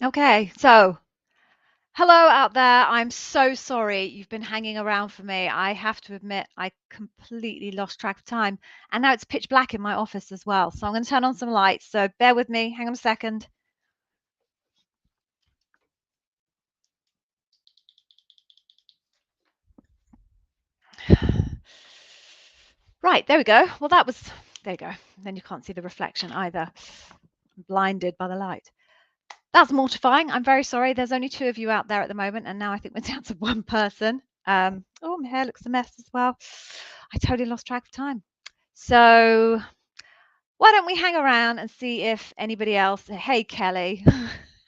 Okay, so hello out there. I'm so sorry you've been hanging around for me. I have to admit, I completely lost track of time. And now it's pitch black in my office as well. So I'm going to turn on some lights. So bear with me. Hang on a second. Right, there we go. Well, there you go. Then you can't see the reflection either. I'm blinded by the light. That's mortifying. I'm very sorry. There's only 2 of you out there at the moment, and now I think we're down to 1 person. Oh, my hair looks a mess as well. I totally lost track of time. So why don't we hang around and see if anybody else. Hey, Kelly.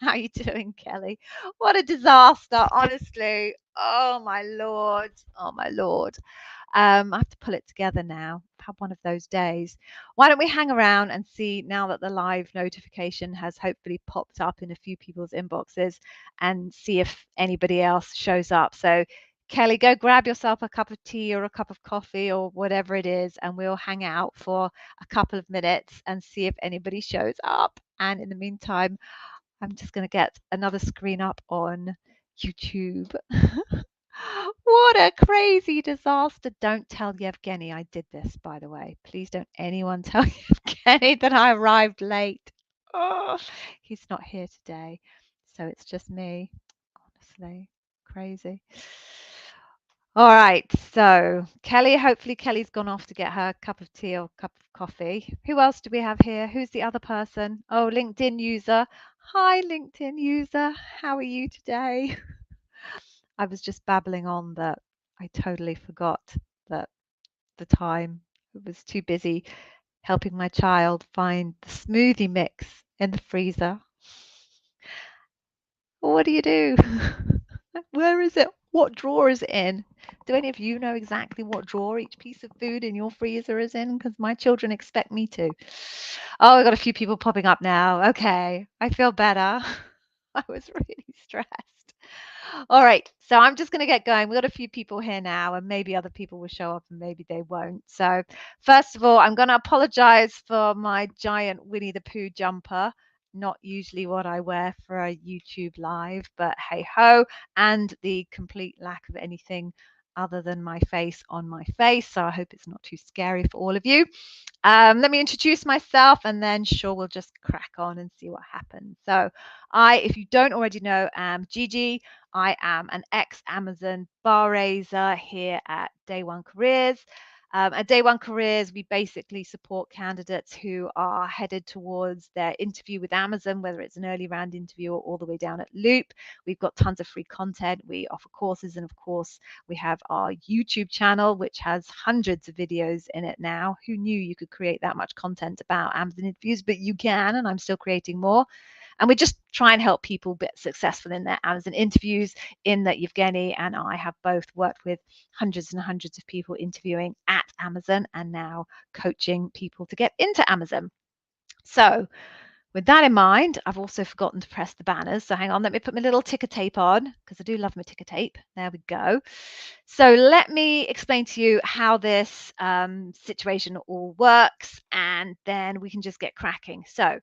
How are you doing, Kelly? What a disaster, honestly. Oh, my Lord. Oh, my Lord. I have to pull it together now. I've had one of those days. Why don't we hang around and see now that the live notification has hopefully popped up in a few people's inboxes and see if anybody else shows up. So, Kelly, go grab yourself a cup of tea or a cup of coffee or whatever it is, and we'll hang out for a couple of minutes and see if anybody shows up. And in the meantime, I'm just going to get another screen up on YouTube. What a crazy disaster. Don't tell Yevgeny I did this, by the way. Please don't anyone tell Yevgeny that I arrived late. Oh, he's not here today. So it's just me. Honestly, crazy. All right. So Kelly, hopefully Kelly's gone off to get her cup of tea or cup of coffee. Who else do we have here? Who's the other person? Oh, LinkedIn user. Hi, LinkedIn user. How are you today? I was just babbling on that I totally forgot that the time. I was too busy helping my child find the smoothie mix in the freezer. What do you do? Where is it? What drawer is it in? Do any of you know exactly what drawer each piece of food in your freezer is in? Because my children expect me to. Oh, I got a few people popping up now. Okay, I feel better. I was really stressed. All right, so I'm just going to get going. We've got a few people here now, and maybe other people will show up and maybe they won't. So, first of all, I'm going to apologize for my giant Winnie the Pooh jumper. Not usually what I wear for a YouTube live, but hey ho, and the complete lack of anything other than my face on my face. So, I hope it's not too scary for all of you. Let me introduce myself and then sure we'll just crack on and see what happens. So if you don't already know, am Gigi. I am an ex-Amazon bar raiser here at Day One Careers. At Day One Careers, we basically support candidates who are headed towards their interview with Amazon, whether it's an early round interview or all the way down at Loop. We've got tons of free content. We offer courses, and of course, we have our YouTube channel, which has hundreds of videos in it now. Who knew you could create that much content about Amazon interviews? But you can, and I'm still creating more. And we just try and help people be successful in their Amazon interviews, in that Yevgeny and I have both worked with hundreds and hundreds of people interviewing at Amazon and now coaching people to get into Amazon. So with that in mind, I've also forgotten to press the banners. So hang on, let me put my little ticker tape on because I do love my ticker tape. There we go. So let me explain to you how this situation all works, and then we can just get cracking. So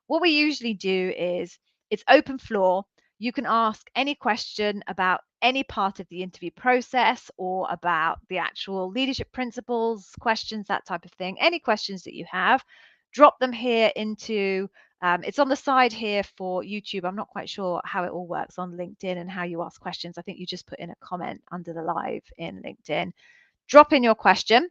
what we usually do is it's open floor. You can ask any question about any part of the interview process or about the actual leadership principles, questions, that type of thing. Any questions that you have, drop them here into it's on the side here for YouTube. I'm not quite sure how it all works on LinkedIn and how you ask questions. I think you just put in a comment under the live in LinkedIn. Drop in your question.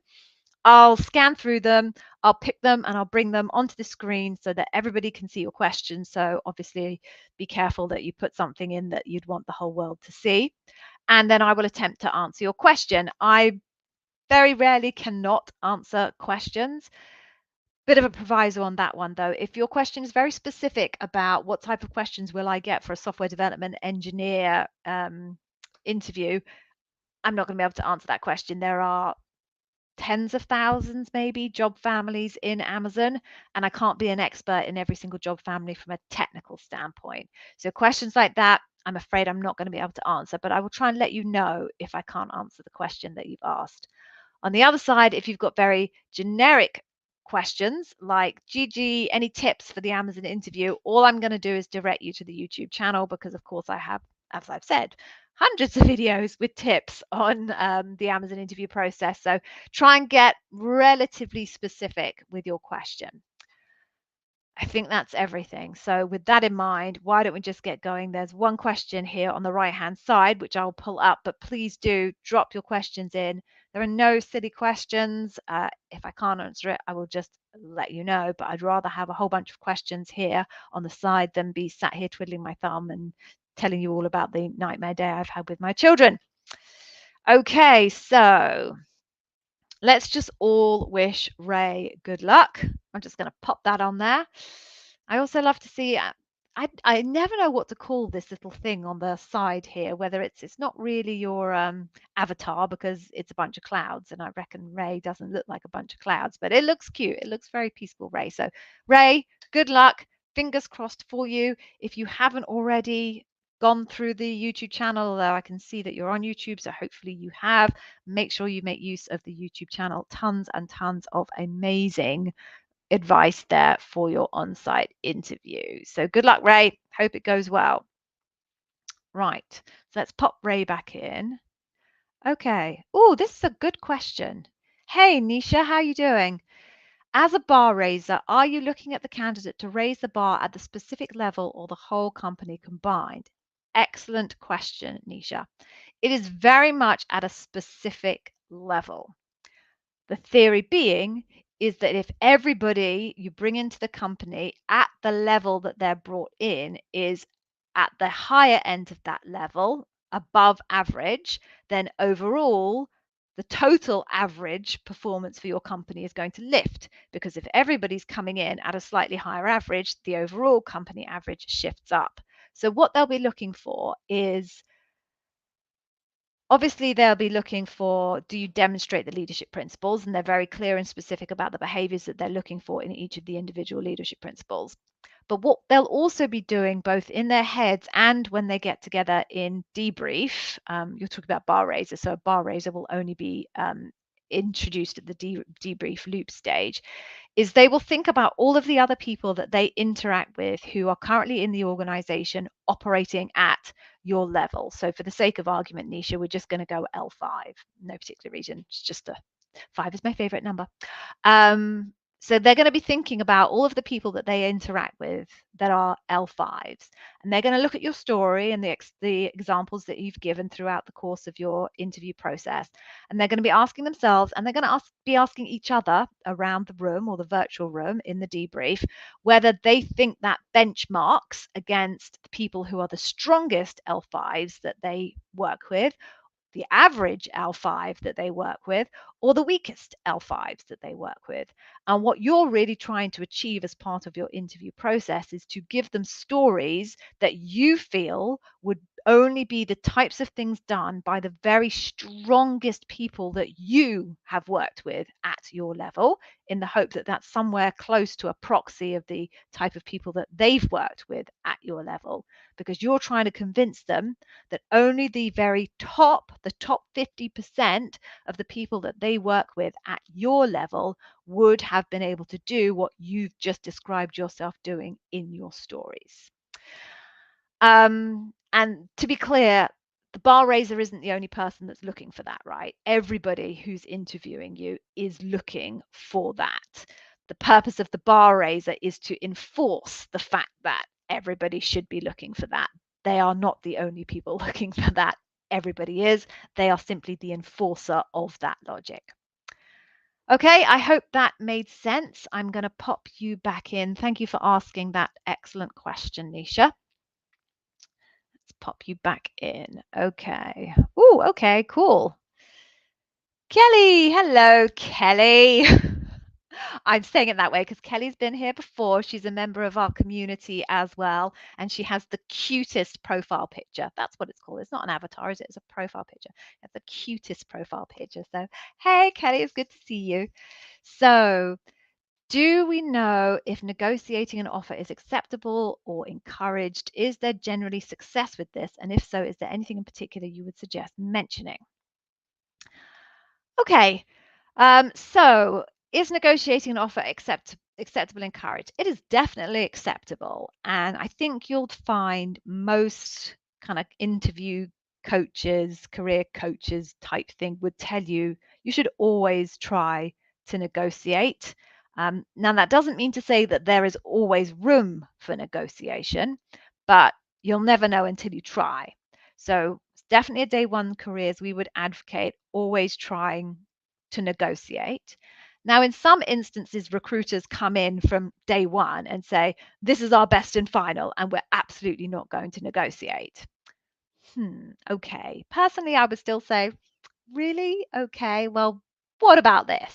I'll scan through them, I'll pick them, and I'll bring them onto the screen so that everybody can see your question. So obviously be careful that you put something in that you'd want the whole world to see. And then I will attempt to answer your question. I very rarely cannot answer questions. Bit of a proviso on that one, though. If your question is very specific about what type of questions will I get for a software development engineer interview, I'm not going to be able to answer that question. There are tens of thousands, maybe, job families in Amazon, and I can't be an expert in every single job family from a technical standpoint. So questions like that, I'm afraid I'm not going to be able to answer, but I will try and let you know if I can't answer the question that you've asked. On the other side, if you've got very generic questions like, Gigi, any tips for the Amazon interview? All I'm going to do is direct you to the YouTube channel because, of course, I have, as I've said, hundreds of videos with tips on the Amazon interview process. So try and get relatively specific with your question. I think that's everything. So with that in mind, why don't we just get going? There's one question here on the right-hand side, which I'll pull up, but please do drop your questions in. There are no silly questions. If I can't answer it, I will just let you know, but I'd rather have a whole bunch of questions here on the side than be sat here twiddling my thumb and telling you all about the nightmare day I've had with my children. Okay, so let's just all wish Ray good luck. I'm just going to pop that on there. I also love to see, I never know what to call this little thing on the side here, whether it's not really your avatar because it's a bunch of clouds, and I reckon Ray doesn't look like a bunch of clouds, but it looks cute. It looks very peaceful, Ray. So Ray, good luck. Fingers crossed for you. If you haven't already gone through the YouTube channel, although I can see that you're on YouTube, so hopefully you have. Make sure you make use of the YouTube channel. Tons and tons of amazing advice there for your on-site interview. So good luck, Ray. Hope it goes well. Right, so let's pop Ray back in. Okay. Oh, this is a good question. Hey, Nisha, how are you doing? As a bar raiser, are you looking at the candidate to raise the bar at the specific level or the whole company combined? Excellent question, Nisha. It is very much at a specific level. The theory being is that if everybody you bring into the company at the level that they're brought in is at the higher end of that level, above average, then overall, the total average performance for your company is going to lift, because if everybody's coming in at a slightly higher average, the overall company average shifts up. So what they'll be looking for is, obviously, they'll be looking for, do you demonstrate the leadership principles? And they're very clear and specific about the behaviors that they're looking for in each of the individual leadership principles. But what they'll also be doing both in their heads and when they get together in debrief, you're talking about bar raiser, so a bar raiser will only be introduced at the debrief loop stage, is they will think about all of the other people that they interact with who are currently in the organization operating at your level. So for the sake of argument, Nisha, we're just going to go L5. No particular reason. It's just 5 is my favorite number. So they're going to be thinking about all of the people that they interact with that are L5s. And they're going to look at your story and the examples that you've given throughout the course of your interview process. And they're going to be asking themselves, and they're going to be asking each other around the room or the virtual room in the debrief, whether they think that benchmarks against the people who are the strongest L5s that they work with, the average L5 that they work with, or the weakest L5s that they work with. And what you're really trying to achieve as part of your interview process is to give them stories that you feel would only be the types of things done by the very strongest people that you have worked with at your level, in the hope that that's somewhere close to a proxy of the type of people that they've worked with at your level, because you're trying to convince them that only the very top, the top 50% of the people that they work with at your level would have been able to do what you've just described yourself doing in your stories. And to be clear, the bar raiser isn't the only person that's looking for that, right? Everybody who's interviewing you is looking for that. The purpose of the bar raiser is to enforce the fact that everybody should be looking for that. They are not the only people looking for that. Everybody is. They are simply the enforcer of that logic. Okay, I hope that made sense. I'm going to pop you back in. Thank you for asking that excellent question, Nisha. Let's pop you back in. Okay. Oh, okay, cool. Kelly, hello, Kelly. I'm saying it that way because Kelly's been here before. She's a member of our community as well, and she has the cutest profile picture. That's what it's called. It's not an avatar, is it? It's a profile picture. It's the cutest profile picture. So, hey, Kelly, it's good to see you. So, do we know if negotiating an offer is acceptable or encouraged? Is there generally success with this? And if so, is there anything in particular you would suggest mentioning? Okay, so Is negotiating an offer acceptable and encouraged? It is definitely acceptable. And I think you'll find most kind of interview coaches, career coaches type thing would tell you you should always try to negotiate. Now, that doesn't mean to say that there is always room for negotiation, but you'll never know until you try. So, it's definitely a day one careers, we would advocate always trying to negotiate. Now, in some instances, recruiters come in from day one and say, this is our best and final, and we're absolutely not going to negotiate. Okay. Personally, I would still say, really? Okay. Well, what about this?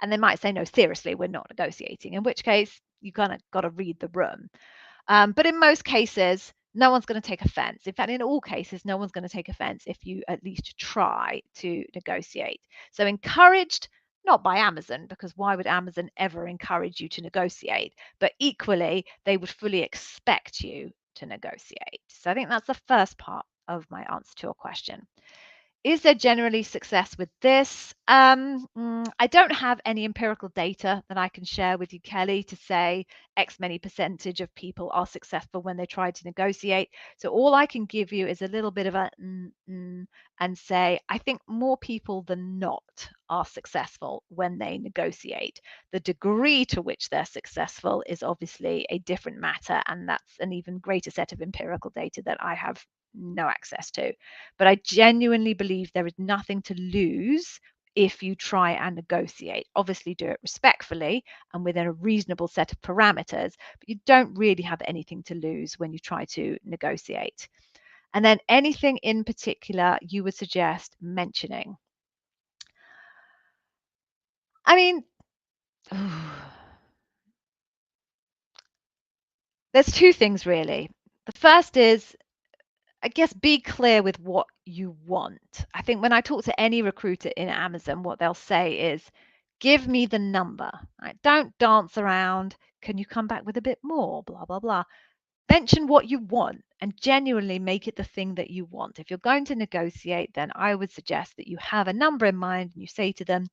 And they might say, no, seriously, we're not negotiating, in which case you kind of got to read the room. But in most cases, no one's going to take offense. In fact, in all cases, no one's going to take offense if you at least try to negotiate. So encouraged, not by Amazon, because why would Amazon ever encourage you to negotiate? But equally, they would fully expect you to negotiate. So I think that's the first part of my answer to your question. Is there generally success with this? I don't have any empirical data that I can share with you, Kelly, to say X many percentage of people are successful when they try to negotiate. So all I can give you is a little bit of a and say, I think more people than not are successful when they negotiate. The degree to which they're successful is obviously a different matter, and that's an even greater set of empirical data that I have no access to. But I genuinely believe there is nothing to lose if you try and negotiate. Obviously, do it respectfully and within a reasonable set of parameters, but you don't really have anything to lose when you try to negotiate. And then anything in particular you would suggest mentioning? I mean, there's two things really. The first is, I guess, be clear with what you want. I think when I talk to any recruiter in Amazon, what they'll say is, give me the number. Right? Don't dance around. Can you come back with a bit more? Blah, blah, blah. Mention what you want and genuinely make it the thing that you want. If you're going to negotiate, then I would suggest that you have a number in mind and you say to them,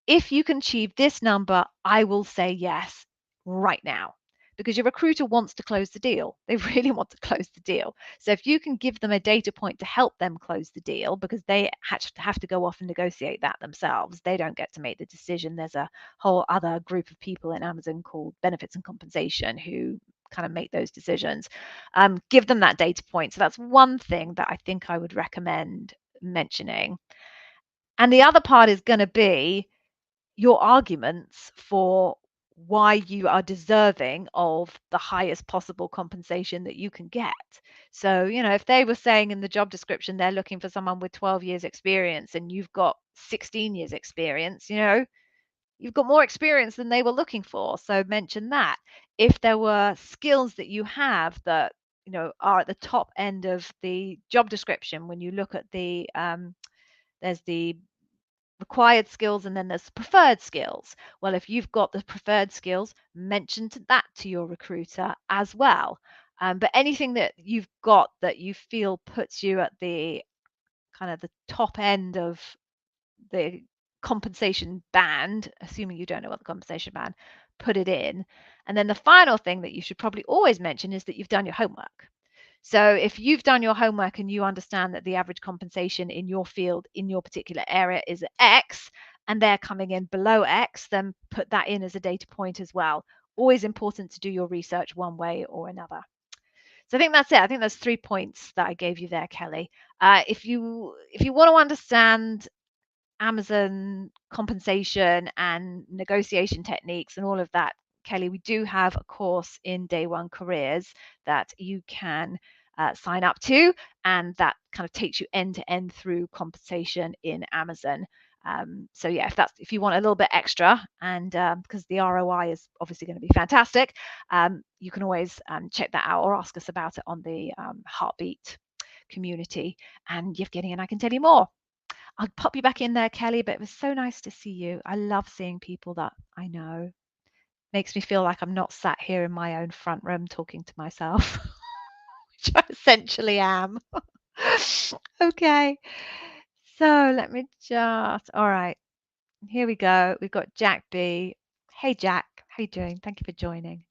if you can achieve this number, I will say yes right now. Because your recruiter wants to close the deal. They really want to close the deal. So if you can give them a data point to help them close the deal, because they have to go off and negotiate that themselves, they don't get to make the decision. There's a whole other group of people in Amazon called benefits and compensation who kind of make those decisions. Give them that data point. So that's one thing that I think I would recommend mentioning. And the other part is going to be your arguments for why you are deserving of the highest possible compensation that you can get. So, if they were saying in the job description they're looking for someone with 12 years experience and you've got 16 years experience, you've got more experience than they were looking for. So mention that. If there were skills that you have that, are at the top end of the job description, when you look at there's the required skills and then there's preferred skills. Well, if you've got the preferred skills, mention that to your recruiter as well. But anything that you've got that you feel puts you at the kind of the top end of the compensation band, assuming you don't know what the compensation band, put it in. And then the final thing that you should probably always mention is that you've done your homework. So if you've done your homework and you understand that the average compensation in your field, in your particular area is X, and they're coming in below X, then put that in as a data point as well. Always important to do your research one way or another. So I think that's it. I think there's 3 points that I gave you there, Kelly. If you want to understand Amazon compensation and negotiation techniques and all of that, Kelly, we do have a course in Day One Careers that you can sign up to, and that kind of takes you end to end through compensation in Amazon. So yeah, if you want a little bit extra, and because the ROI is obviously going to be fantastic, you can always check that out or ask us about it on the Heartbeat community. And Yevgeny and I can tell you more. I'll pop you back in there, Kelly, but it was so nice to see you. I love seeing people that I know. Makes me feel like I'm not sat here in my own front room talking to myself, which I essentially am. Okay. So let me all right. Here we go. We've got Jack B. Hey, Jack. How you doing? Thank you for joining.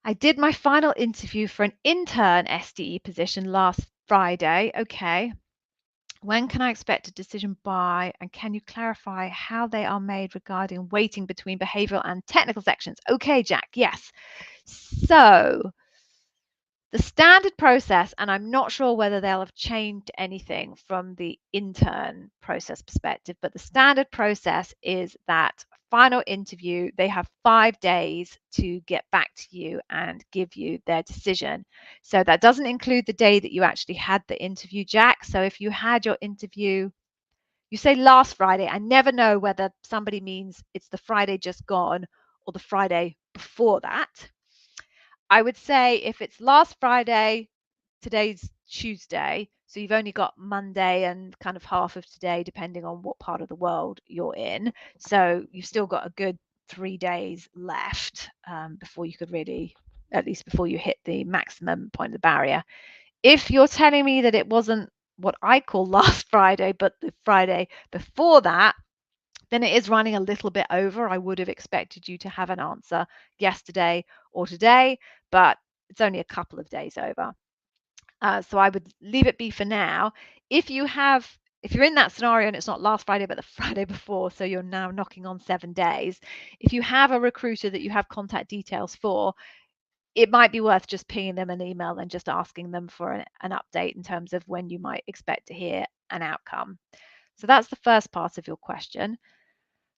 I did my final interview for an intern SDE position last Friday. Okay. When can I expect a decision by? And can you clarify how they are made regarding waiting between behavioral and technical sections? Okay, Jack. Yes. So the standard process, and I'm not sure whether they'll have changed anything from the intern process perspective, but the standard process is that final interview, they have 5 days to get back to you and give you their decision. So that doesn't include the day that you actually had the interview, Jack. So if you had your interview, you say last Friday, I never know whether somebody means it's the Friday just gone or the Friday before that. I would say if it's last Friday, today's Tuesday, so you've only got Monday and kind of half of today, depending on what part of the world you're in. So you've still got a good 3 days left before you could really, at least before you hit the maximum point of the barrier. If you're telling me that it wasn't what I call last Friday, but the Friday before that, then it is running a little bit over. I would have expected you to have an answer yesterday or today, but it's only a couple of days over. So I would leave it be for now. If you're in that scenario and it's not last Friday, but the Friday before, so you're now knocking on 7 days, if you have a recruiter that you have contact details for, it might be worth just pinging them an email and just asking them for an update in terms of when you might expect to hear an outcome. So that's the first part of your question.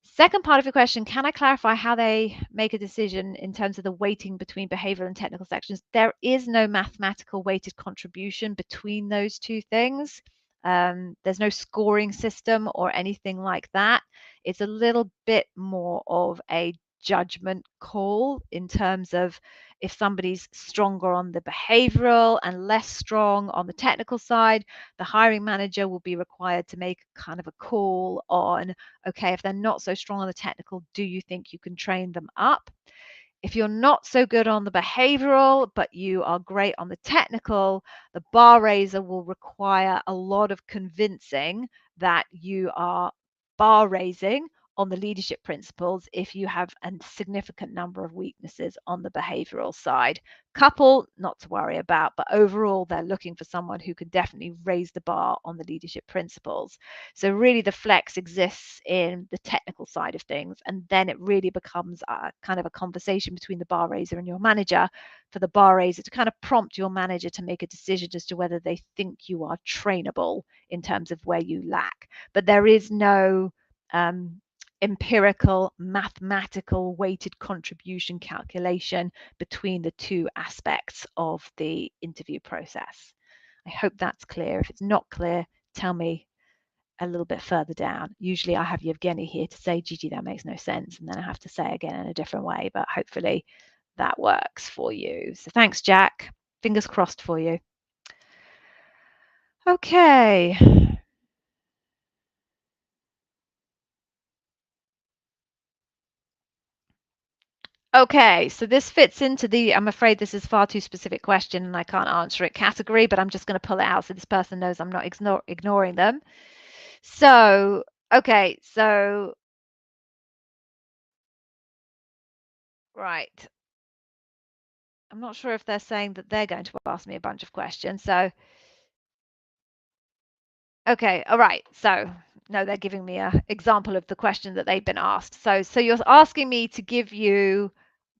Second part of your question, can I clarify how they make a decision in terms of the weighting between behavioral and technical sections? There is no mathematical weighted contribution between those two things. There's no scoring system or anything like that. It's a little bit more of a judgment call in terms of if somebody's stronger on the behavioral and less strong on the technical side, the hiring manager will be required to make kind of a call on, okay, if they're not so strong on the technical, do you think you can train them up? If you're not so good on the behavioral, but you are great on the technical, the bar raiser will require a lot of convincing that you are bar raising on the leadership principles if you have a significant number of weaknesses on the behavioral side. Couple, not to worry about, but overall, they're looking for someone who can definitely raise the bar on the leadership principles. So really the flex exists in the technical side of things, and then it really becomes a kind of a conversation between the bar raiser and your manager for the bar raiser to kind of prompt your manager to make a decision as to whether they think you are trainable in terms of where you lack. But there is no empirical, mathematical weighted contribution calculation between the two aspects of the interview process. I hope that's clear. If it's not clear, tell me a little bit further down. Usually I have Yevgeny here to say, Gigi, that makes no sense. And then I have to say again in a different way, but hopefully that works for you. So thanks, Jack. Fingers crossed for you. Okay. Okay, so this fits into the, I'm afraid this is far too specific question and I can't answer it category, but I'm just going to pull it out so this person knows I'm not ignoring them. So, okay, so, right. I'm not sure if they're saying that they're going to ask me a bunch of questions. So, okay, all right. So, no, they're giving me an example of the question that they've been asked. So you're asking me to give you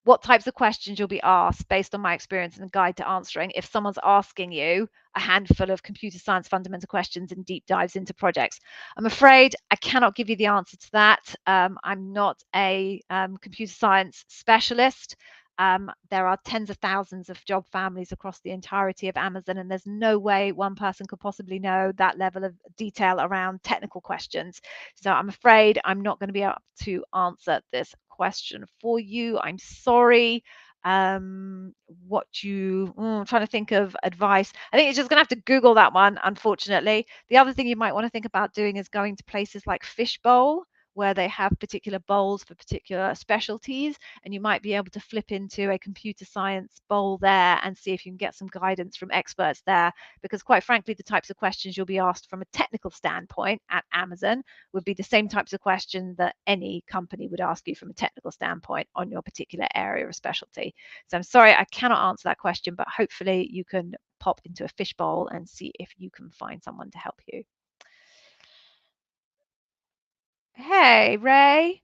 what types of questions you'll be asked based on my experience and guide to answering if someone's asking you a handful of computer science fundamental questions and deep dives into projects. I'm afraid I cannot give you the answer to that. I'm not a computer science specialist. There are tens of thousands of job families across the entirety of Amazon, and there's no way one person could possibly know that level of detail around technical questions. So I'm afraid I'm not going to be able to answer this question for you. I'm sorry. I'm trying to think of advice. I think you're just going to have to Google that one, unfortunately. The other thing you might want to think about doing is going to places like Fishbowl, where they have particular bowls for particular specialties, and you might be able to flip into a computer science bowl there and see if you can get some guidance from experts there, because quite frankly, the types of questions you'll be asked from a technical standpoint at Amazon would be the same types of questions that any company would ask you from a technical standpoint on your particular area of specialty. So I'm sorry, I cannot answer that question, but hopefully you can pop into a fishbowl and see if you can find someone to help you. Hey, Ray,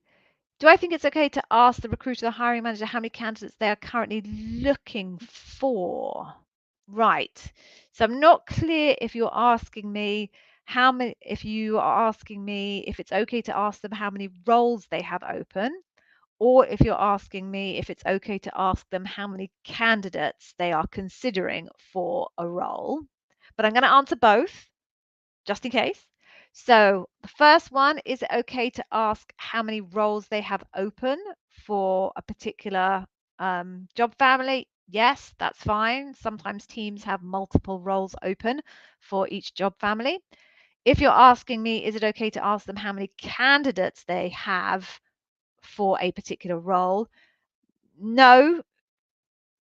do I think it's okay to ask the recruiter, the hiring manager, how many candidates they are currently looking for? Right. So I'm not clear if you're asking me how many, if you are asking me if it's okay to ask them how many roles they have open, or if you're asking me if it's okay to ask them how many candidates they are considering for a role. But I'm going to answer both just in case. So the first one, is it okay to ask how many roles they have open for a particular job family? Yes, that's fine. Sometimes teams have multiple roles open for each job family. If you're asking me, is it okay to ask them how many candidates they have for a particular role? No,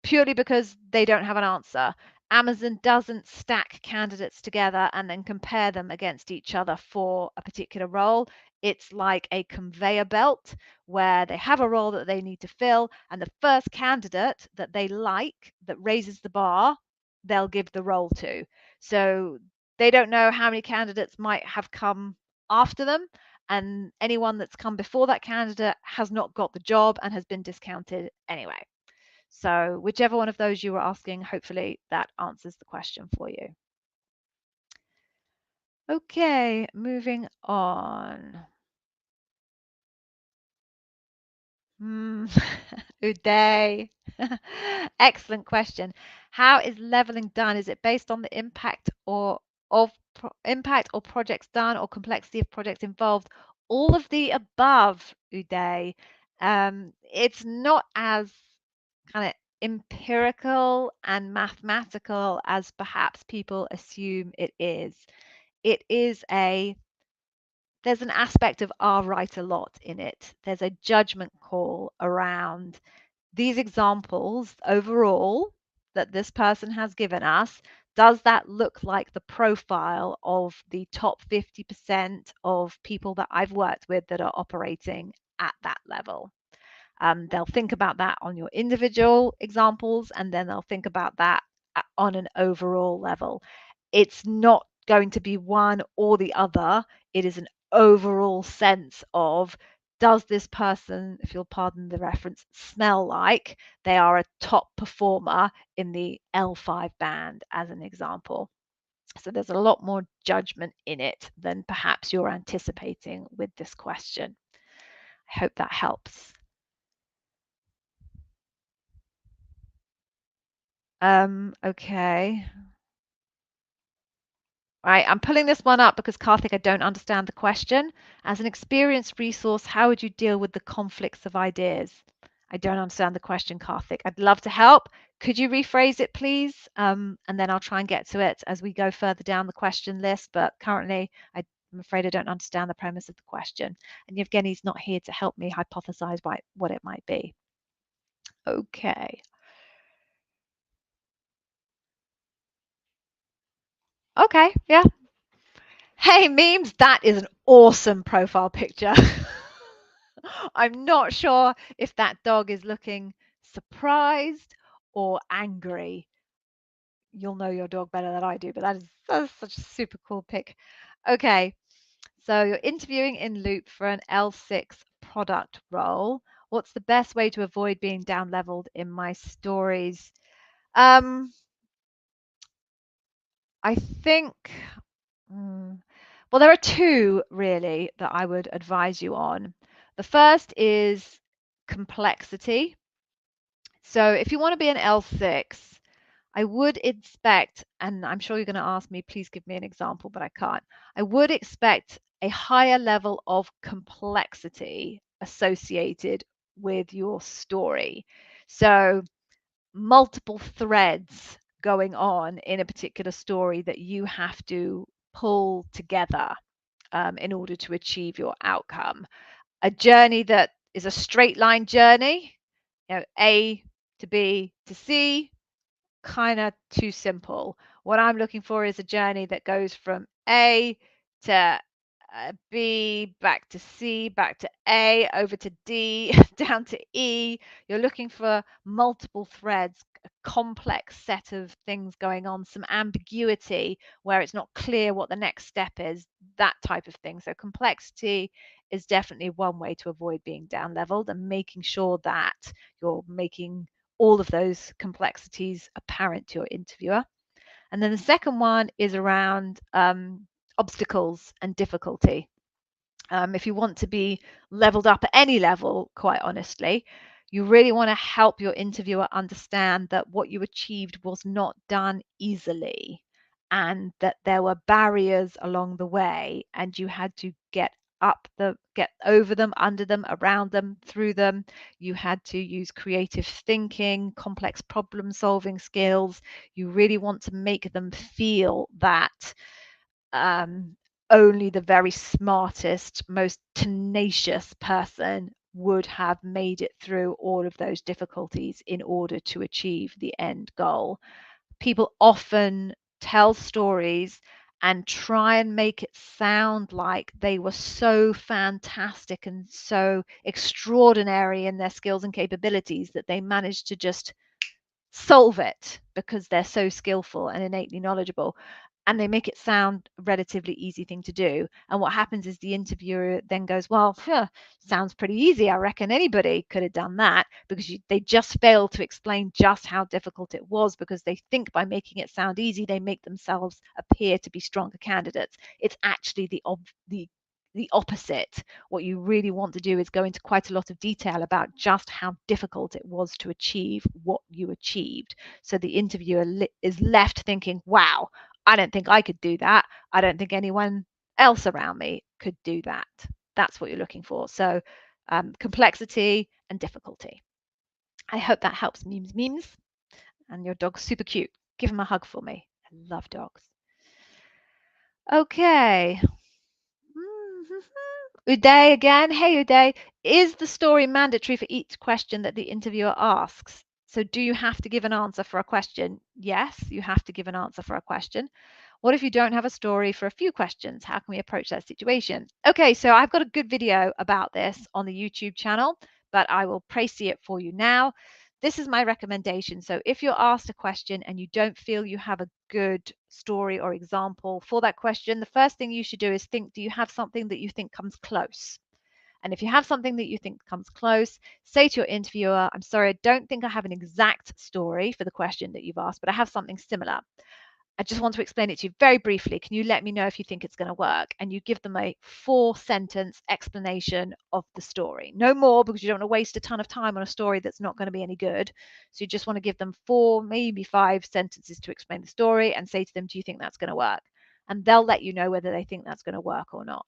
purely because they don't have an answer. Amazon doesn't stack candidates together and then compare them against each other for a particular role. It's like a conveyor belt where they have a role that they need to fill, and the first candidate that they like that raises the bar, they'll give the role to. So they don't know how many candidates might have come after them, and anyone that's come before that candidate has not got the job and has been discounted anyway. So whichever one of those you were asking, hopefully that answers the question for you. Okay, moving on. Uday. Excellent question. How is leveling done? Is it based on the impact or impact or projects done or complexity of projects involved? All of the above, Uday. It's not as kind of empirical and mathematical as perhaps people assume it is. It is there's an aspect of "I write a lot" in it. There's a judgment call around these examples overall that this person has given us. Does that look like the profile of the top 50% of people that I've worked with that are operating at that level? They'll think about that on your individual examples, and then they'll think about that on an overall level. It's not going to be one or the other. It is an overall sense of, does this person, if you'll pardon the reference, smell like they are a top performer in the L5 band, as an example. So there's a lot more judgment in it than perhaps you're anticipating with this question. I hope that helps. Okay. All right, I'm pulling this one up because Karthik, I don't understand the question. As an experienced resource, how would you deal with the conflicts of ideas? I don't understand the question, Karthik. I'd love to help. Could you rephrase it, please? And then I'll try and get to it as we go further down the question list. But currently, I'm afraid I don't understand the premise of the question. And Yevgeny's not here to help me hypothesize what it might be. Okay. Okay, yeah. Hey, memes, that is an awesome profile picture. I'm not sure if that dog is looking surprised or angry. You'll know your dog better than I do, but that is such a super cool pic. Okay, so you're interviewing in Loop for an L6 product role. What's the best way to avoid being down leveled in my stories? I think, well, there are two really that I would advise you on. The first is complexity. So if you want to be an L6, I would expect, and I'm sure you're going to ask me, please give me an example, but I can't. I would expect a higher level of complexity associated with your story. So multiple threads going on in a particular story that you have to pull together. in order to achieve your outcome. A journey that is a straight line journey, A to B to C, kind of too simple. What I'm looking for is a journey that goes from A to B, back to C, back to A, over to D, down to E. You're looking for multiple threads, a complex set of things going on, some ambiguity where it's not clear what the next step is, that type of thing. So complexity is definitely one way to avoid being down leveled, and making sure that you're making all of those complexities apparent to your interviewer. And then the second one is around obstacles and difficulty. If you want to be leveled up at any level, quite honestly, you really want to help your interviewer understand that what you achieved was not done easily, and that there were barriers along the way, and you had to get over them, under them, around them, through them. You had to use creative thinking, complex problem solving skills. You really want to make them feel that only the very smartest, most tenacious person would have made it through all of those difficulties in order to achieve the end goal. People often tell stories and try and make it sound like they were so fantastic and so extraordinary in their skills and capabilities that they managed to just solve it because they're so skillful and innately knowledgeable, and they make it sound a relatively easy thing to do. And what happens is the interviewer then goes, well, sounds pretty easy, I reckon anybody could have done that, because they just failed to explain just how difficult it was, because they think by making it sound easy they make themselves appear to be stronger candidates. It's actually the opposite. What you really want to do is go into quite a lot of detail about just how difficult it was to achieve what you achieved. So the interviewer is left thinking, wow, I don't think I could do that. I don't think anyone else around me could do that. That's what you're looking for. So complexity and difficulty. I hope that helps. Memes. And your dog's super cute. Give him a hug for me. I love dogs. Okay. Uday again. Hey, Uday. Is the story mandatory for each question that the interviewer asks? So do you have to give an answer for a question? Yes, you have to give an answer for a question. What if you don't have a story for a few questions? How can we approach that situation? Okay, so I've got a good video about this on the YouTube channel, but I will précis it for you now. This is my recommendation. So if you're asked a question and you don't feel you have a good story or example for that question, the first thing you should do is think, do you have something that you think comes close? And if you have something that you think comes close, say to your interviewer, I'm sorry, I don't think I have an exact story for the question that you've asked, but I have something similar. I just want to explain it to you very briefly. Can you let me know if you think it's going to work? And you give them a 4-sentence explanation of the story. No more, because you don't want to waste a ton of time on a story that's not going to be any good. So you just want to give them 4, maybe 5 sentences to explain the story and say to them, do you think that's going to work? And they'll let you know whether they think that's going to work or not.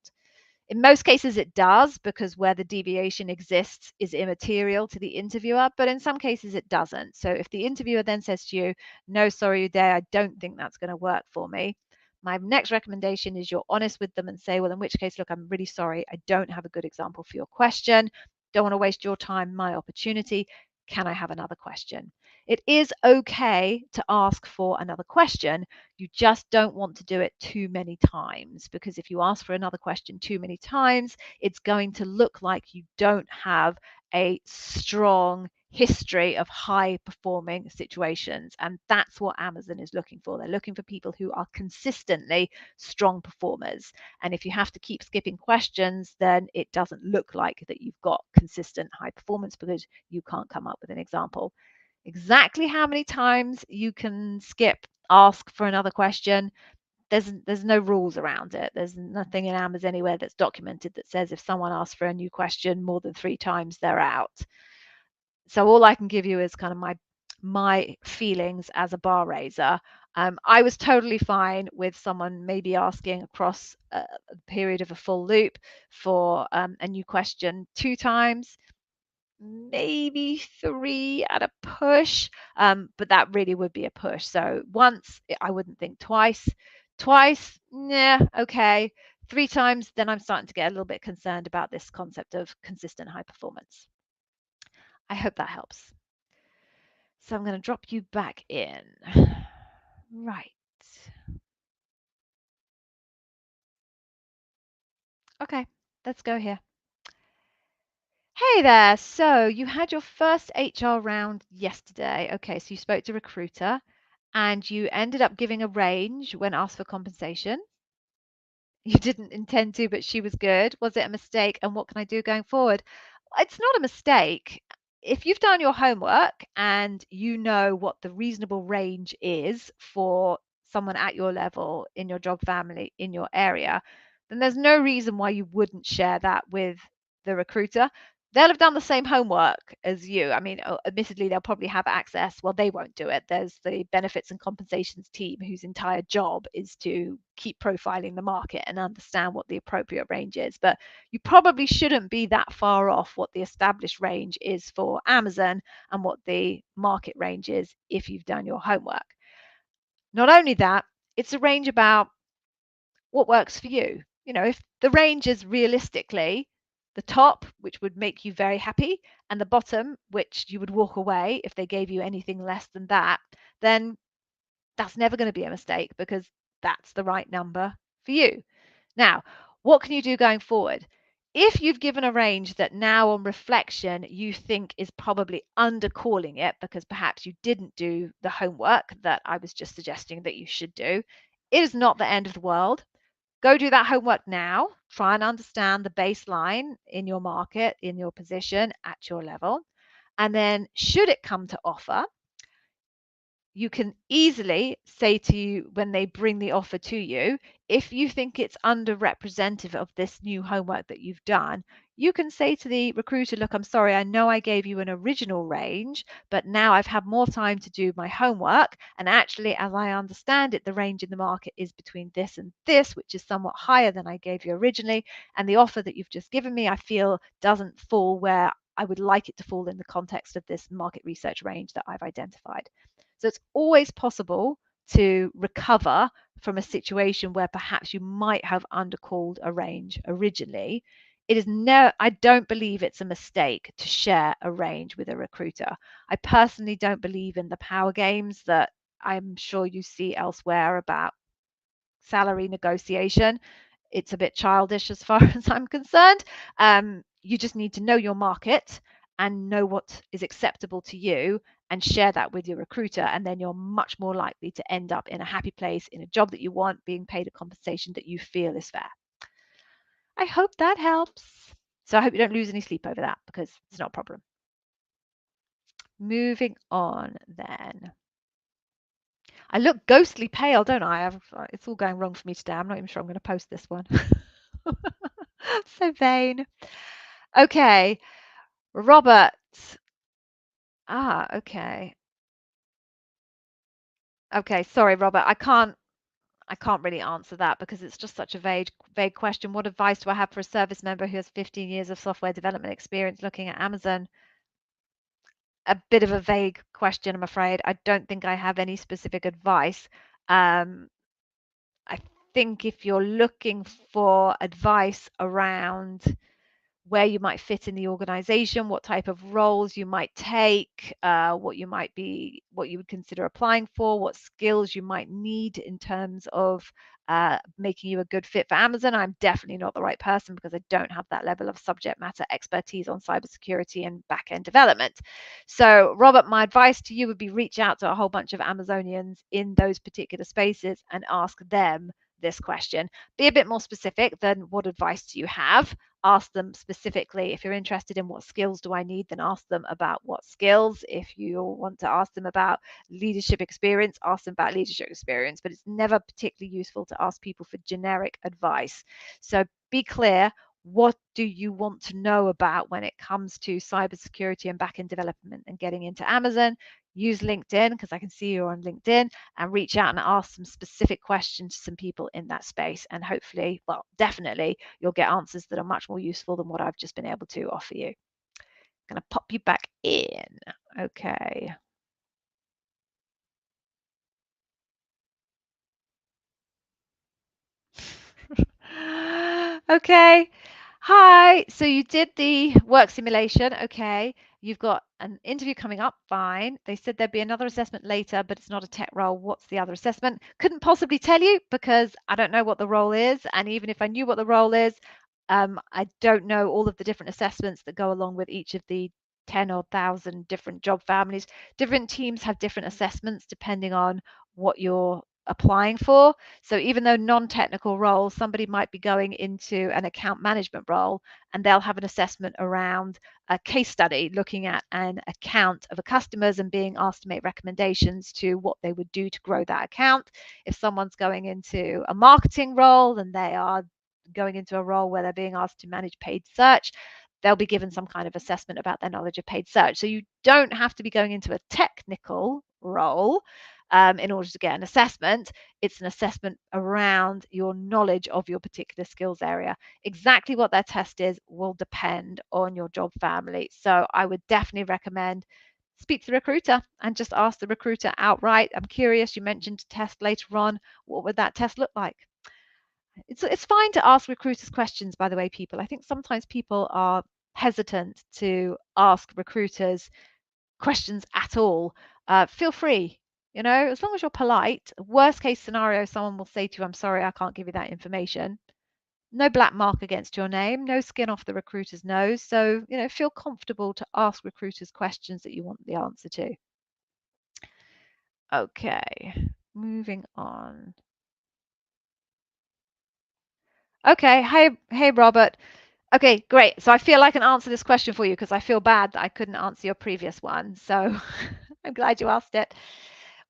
In most cases, it does, because where the deviation exists is immaterial to the interviewer, but in some cases it doesn't. So if the interviewer then says to you, no, sorry, Uday, I don't think that's going to work for me, my next recommendation is you're honest with them and say, well, in which case, look, I'm really sorry, I don't have a good example for your question. Don't want to waste your time, my opportunity. Can I have another question? It is okay to ask for another question. You just don't want to do it too many times, because if you ask for another question too many times, it's going to look like you don't have a strong history of high performing situations. And that's what Amazon is looking for. They're looking for people who are consistently strong performers. And if you have to keep skipping questions, then it doesn't look like that you've got consistent high performance, because you can't come up with an example. Exactly how many times you can skip, ask for another question, there's no rules around it. There's nothing in Amazon anywhere that's documented that says if someone asks for a new question more than 3 times, they're out. So all I can give you is kind of my feelings as a bar raiser. I was totally fine with someone maybe asking across a period of a full loop for a new question 2 times, maybe 3 at a push, but that really would be a push. So once, I wouldn't think twice. Twice, yeah, okay. 3 times, then I'm starting to get a little bit concerned about this concept of consistent high performance. I hope that helps. So I'm going to drop you back in. Right. Okay, let's go here. Hey there. So you had your first HR round yesterday. Okay, so you spoke to a recruiter and you ended up giving a range when asked for compensation. You didn't intend to, but she was good. Was it a mistake? And what can I do going forward? It's not a mistake. If you've done your homework and you know what the reasonable range is for someone at your level, in your job family, in your area, then there's no reason why you wouldn't share that with the recruiter. They'll have done the same homework as you. I mean, admittedly, they'll probably have access. Well, they won't do it. There's the benefits and compensations team whose entire job is to keep profiling the market and understand what the appropriate range is. But you probably shouldn't be that far off what the established range is for Amazon and what the market range is if you've done your homework. Not only that, it's a range about what works for you. You know, if the range is realistically the top, which would make you very happy, and the bottom, which you would walk away if they gave you anything less than that, then that's never going to be a mistake because that's the right number for you. Now, what can you do going forward? If you've given a range that now on reflection you think is probably undercalling it because perhaps you didn't do the homework that I was just suggesting that you should do, it is not the end of the world. Go do that homework now. Try and understand the baseline in your market, in your position, at your level. And then, should it come to offer, you can easily say to you when they bring the offer to you, if you think it's underrepresentative of this new homework that you've done, you can say to the recruiter, look, I'm sorry, I know I gave you an original range, but now I've had more time to do my homework. And actually, as I understand it, the range in the market is between this and this, which is somewhat higher than I gave you originally. And the offer that you've just given me, I feel doesn't fall where I would like it to fall in the context of this market research range that I've identified. So it's always possible to recover from a situation where perhaps you might have undercalled a range originally. It is no, I don't believe it's a mistake to share a range with a recruiter. I personally don't believe in the power games that I'm sure you see elsewhere about salary negotiation. It's a bit childish as far as I'm concerned. You just need to know your market and know what is acceptable to you and share that with your recruiter. And then you're much more likely to end up in a happy place, in a job that you want, being paid a compensation that you feel is fair. I hope that helps. So I hope you don't lose any sleep over that because it's not a problem. Moving on then. I look ghostly pale, don't I? It's all going wrong for me today. I'm not even sure I'm going to post this one. So vain. Okay, Robert. Okay. Okay, sorry, Robert. I can't really answer that because it's just such a vague question. What advice do I have for a service member who has 15 years of software development experience looking at Amazon? A bit of a vague question, I'm afraid. I don't think I have any specific advice. Um, I think if you're looking for advice around where you might fit in the organization, what type of roles you might take, what you would consider applying for, what skills you might need in terms of making you a good fit for Amazon. I'm definitely not the right person because I don't have that level of subject matter expertise on cybersecurity and back-end development. So, Robert, my advice to you would be reach out to a whole bunch of Amazonians in those particular spaces and ask them this question. Be a bit more specific than what advice do you have. Ask them specifically if you're interested in what skills do I need, then ask them about what skills. If you want to ask them about leadership experience, ask them about leadership experience, but it's never particularly useful to ask people for generic advice. So be clear, what do you want to know about when it comes to cybersecurity and backend development and getting into Amazon? Use LinkedIn because I can see you're on LinkedIn, and reach out and ask some specific questions to some people in that space. And hopefully, well, definitely, you'll get answers that are much more useful than what I've just been able to offer you. I'm going to pop you back in. Okay. Okay. Hi. So you did the work simulation. Okay. You've got an interview coming up. Fine. They said there'd be another assessment later, but it's not a tech role. What's the other assessment? Couldn't possibly tell you because I don't know what the role is. And even if I knew what the role is, I don't know all of the different assessments that go along with each of the 10 or 1,000 different job families. Different teams have different assessments depending on what you're applying for. So even though non-technical roles, somebody might be going into an account management role and they'll have an assessment around a case study looking at an account of a customers and being asked to make recommendations to what they would do to grow that account. If someone's going into a marketing role and they are going into a role where they're being asked to manage paid search, they'll be given some kind of assessment about their knowledge of paid search. So you don't have to be going into a technical role in order to get an assessment. It's an assessment around your knowledge of your particular skills area. Exactly what their test is will depend on your job family. So I would definitely recommend speak to the recruiter and just ask the recruiter outright. I'm curious, you mentioned test later on. What would that test look like? It's fine to ask recruiters questions, by the way, people. I think sometimes people are hesitant to ask recruiters questions at all. Feel free, as long as you're polite. Worst case scenario, someone will say to you, I'm sorry, I can't give you that information. No black mark against your name, no skin off the recruiter's nose. So, feel comfortable to ask recruiters questions that you want the answer to. Okay, moving on. Okay, hey, Robert. Okay, great. So I feel I can answer this question for you because I feel bad that I couldn't answer your previous one. So I'm glad you asked it.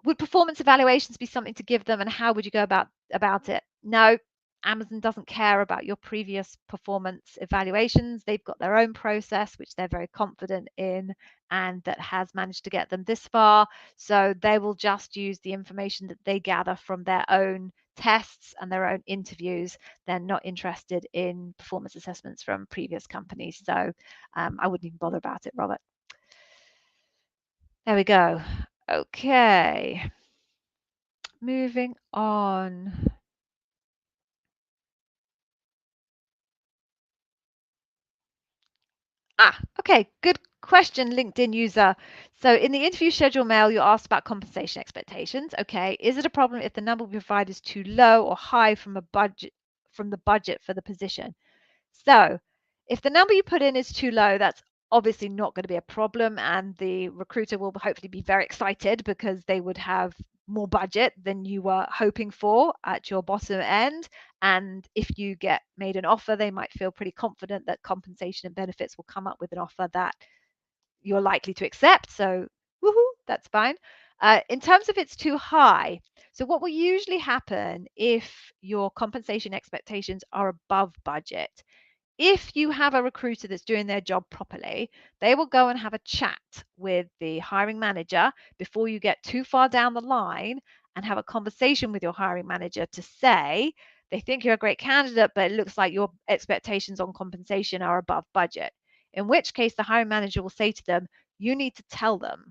Would performance evaluations be something to give them, and how would you go about it? No, Amazon doesn't care about your previous performance evaluations. They've got their own process, which they're very confident in, and that has managed to get them this far. So they will just use the information that they gather from their own tests and their own interviews. They're not interested in performance assessments from previous companies. So I wouldn't even bother about it, Robert. There we go. Okay. Moving on. Okay, good question, LinkedIn user. So in the interview schedule mail, you asked about compensation expectations. Okay, is it a problem if the number we provide is too low or high from the budget for the position? So if the number you put in is too low, that's obviously not going to be a problem. And the recruiter will hopefully be very excited because they would have more budget than you were hoping for at your bottom end. And if you get made an offer, they might feel pretty confident that compensation and benefits will come up with an offer that you're likely to accept. So, woohoo, that's fine. In terms of it's too high, so what will usually happen if your compensation expectations are above budget? If you have a recruiter that's doing their job properly, they will go and have a chat with the hiring manager before you get too far down the line and have a conversation with your hiring manager to say they think you're a great candidate, but it looks like your expectations on compensation are above budget. In which case, the hiring manager will say to them, you need to tell them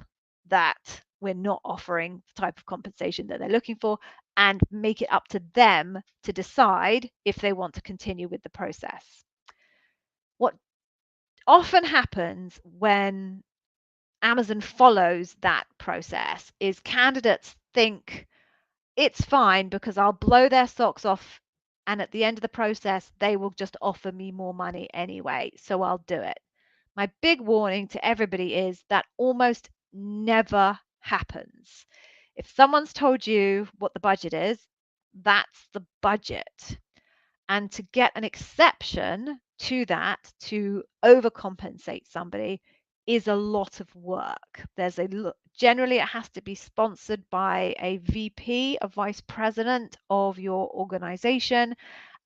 that we're not offering the type of compensation that they're looking for, and make it up to them to decide if they want to continue with the process. What often happens when Amazon follows that process is candidates think it's fine because I'll blow their socks off, and at the end of the process, they will just offer me more money anyway, so I'll do it. My big warning to everybody is that almost never happens. If someone's told you what the budget is, that's the budget. And to get an exception to that, to overcompensate somebody, is a lot of work. Generally, it has to be sponsored by a VP, a vice president of your organization,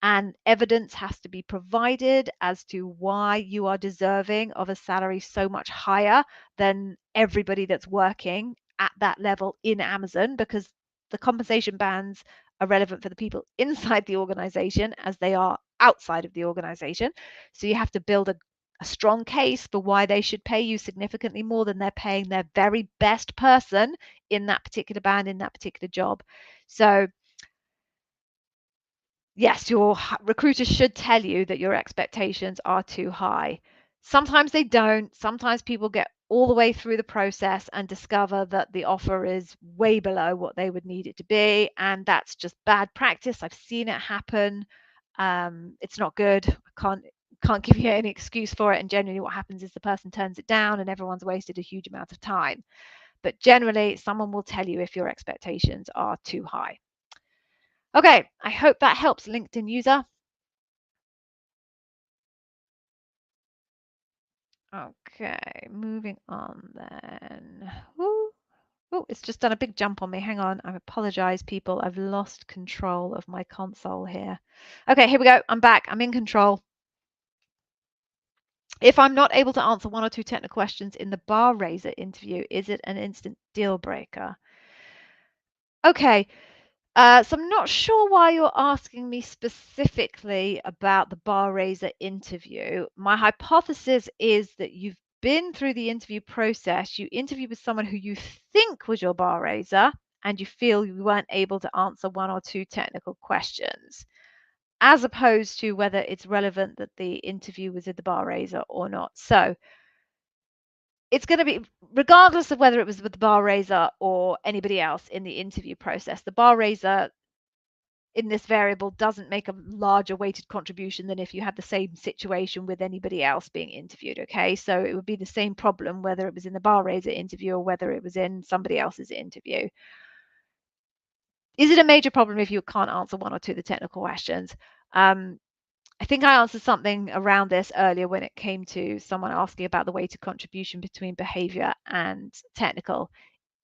and evidence has to be provided as to why you are deserving of a salary so much higher than everybody that's working at that level in Amazon, because the compensation bands are relevant for the people inside the organization as they are outside of the organization. So you have to build a strong case for why they should pay you significantly more than they're paying their very best person in that particular band, in that particular job. So yes, your recruiter should tell you that your expectations are too high. Sometimes they don't. Sometimes people get all the way through the process and discover that the offer is way below what they would need it to be. And that's just bad practice. I've seen it happen. It's not good. I can't give you any excuse for it. And generally what happens is the person turns it down and everyone's wasted a huge amount of time. But generally, someone will tell you if your expectations are too high. Okay, I hope that helps, LinkedIn user. Okay, moving on then. Oh, it's just done a big jump on me. Hang on. I apologize, people. I've lost control of my console here. Okay, here we go. I'm back. I'm in control. If I'm not able to answer one or two technical questions in the bar raiser interview, is it an instant deal breaker? Okay, so I'm not sure why you're asking me specifically about the bar raiser interview. My hypothesis is that you've been through the interview process. You interviewed with someone who you think was your bar raiser, and you feel you weren't able to answer one or two technical questions, as opposed to whether it's relevant that the interview was in the bar raiser or not. So it's going to be, regardless of whether it was with the bar raiser or anybody else in the interview process, the bar raiser in this variable doesn't make a larger weighted contribution than if you had the same situation with anybody else being interviewed. Okay, so it would be the same problem whether it was in the bar raiser interview or whether it was in somebody else's interview. Is it a major problem if you can't answer one or two of the technical questions? I think I answered something around this earlier when it came to someone asking about the weighted contribution between behavior and technical.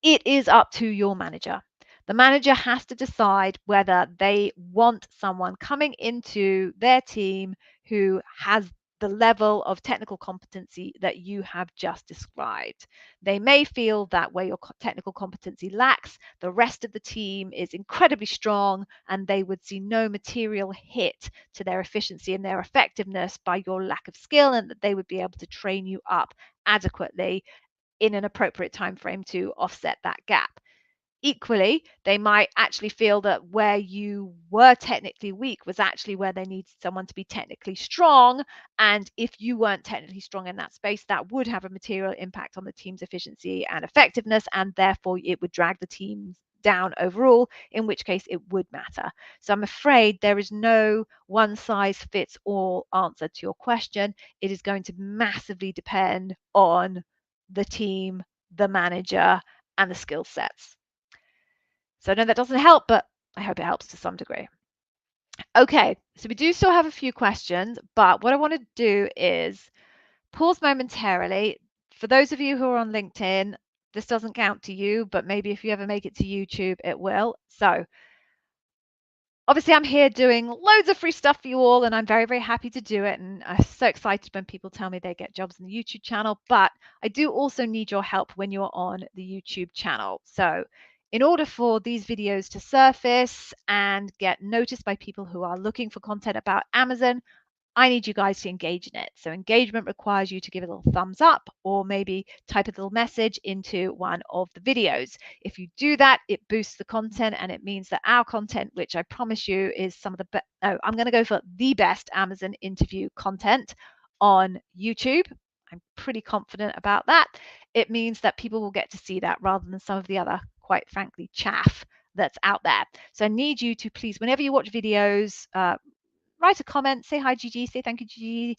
It is up to your manager. The manager has to decide whether they want someone coming into their team who has the level of technical competency that you have just described. They may feel that where your technical competency lacks, the rest of the team is incredibly strong and they would see no material hit to their efficiency and their effectiveness by your lack of skill, and that they would be able to train you up adequately in an appropriate time frame to offset that gap. Equally, they might actually feel that where you were technically weak was actually where they needed someone to be technically strong. And if you weren't technically strong in that space, that would have a material impact on the team's efficiency and effectiveness, and therefore it would drag the team down overall, in which case it would matter. So I'm afraid there is no one size fits all answer to your question. It is going to massively depend on the team, the manager, and the skill sets. So I know that doesn't help, but I hope it helps to some degree. Okay, so we do still have a few questions, but what I want to do is pause momentarily. For those of you who are on LinkedIn, this doesn't count to you, but maybe if you ever make it to YouTube, it will. So obviously I'm here doing loads of free stuff for you all, and I'm very, very happy to do it. And I'm so excited when people tell me they get jobs in the YouTube channel, but I do also need your help when you're on the YouTube channel. So in order for these videos to surface and get noticed by people who are looking for content about Amazon, I need you guys to engage in it. So engagement requires you to give a little thumbs up or maybe type a little message into one of the videos. If you do that, it boosts the content, and it means that our content, which I promise you is some of the best, no, I'm going to go for the best Amazon interview content on YouTube. I'm pretty confident about that. It means that people will get to see that rather than some of the other, quite frankly, chaff that's out there. So I need you to please, whenever you watch videos, write a comment, say hi Gigi, say thank you Gigi,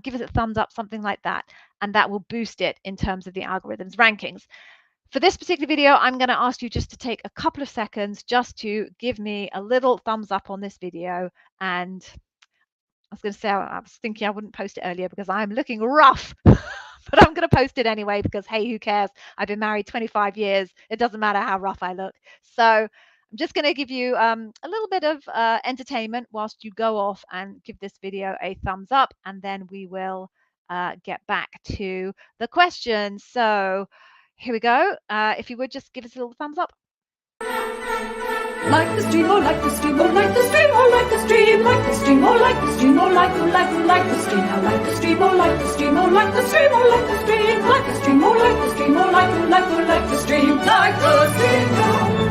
give us a thumbs up, something like that, and that will boost it in terms of the algorithm's rankings. For this particular video, I'm going to ask you just to take a couple of seconds just to give me a little thumbs up on this video. And I was going to say, I was thinking I wouldn't post it earlier because I'm looking rough, but I'm going to post it anyway because, hey, who cares? I've been married 25 years. It doesn't matter how rough I look. So I'm just going to give you a little bit of entertainment whilst you go off and give this video a thumbs up, and then we will get back to the question. So here we go. If you would just give us a little thumbs up. Like the stream, oh like the stream, oh like the stream, oh like the stream, like the stream, oh like the stream, oh like the stream, I like the stream, oh like the stream, oh like the stream, oh like the stream, like the stream, oh like the stream, oh like the stream, like the stream now, like the stream now,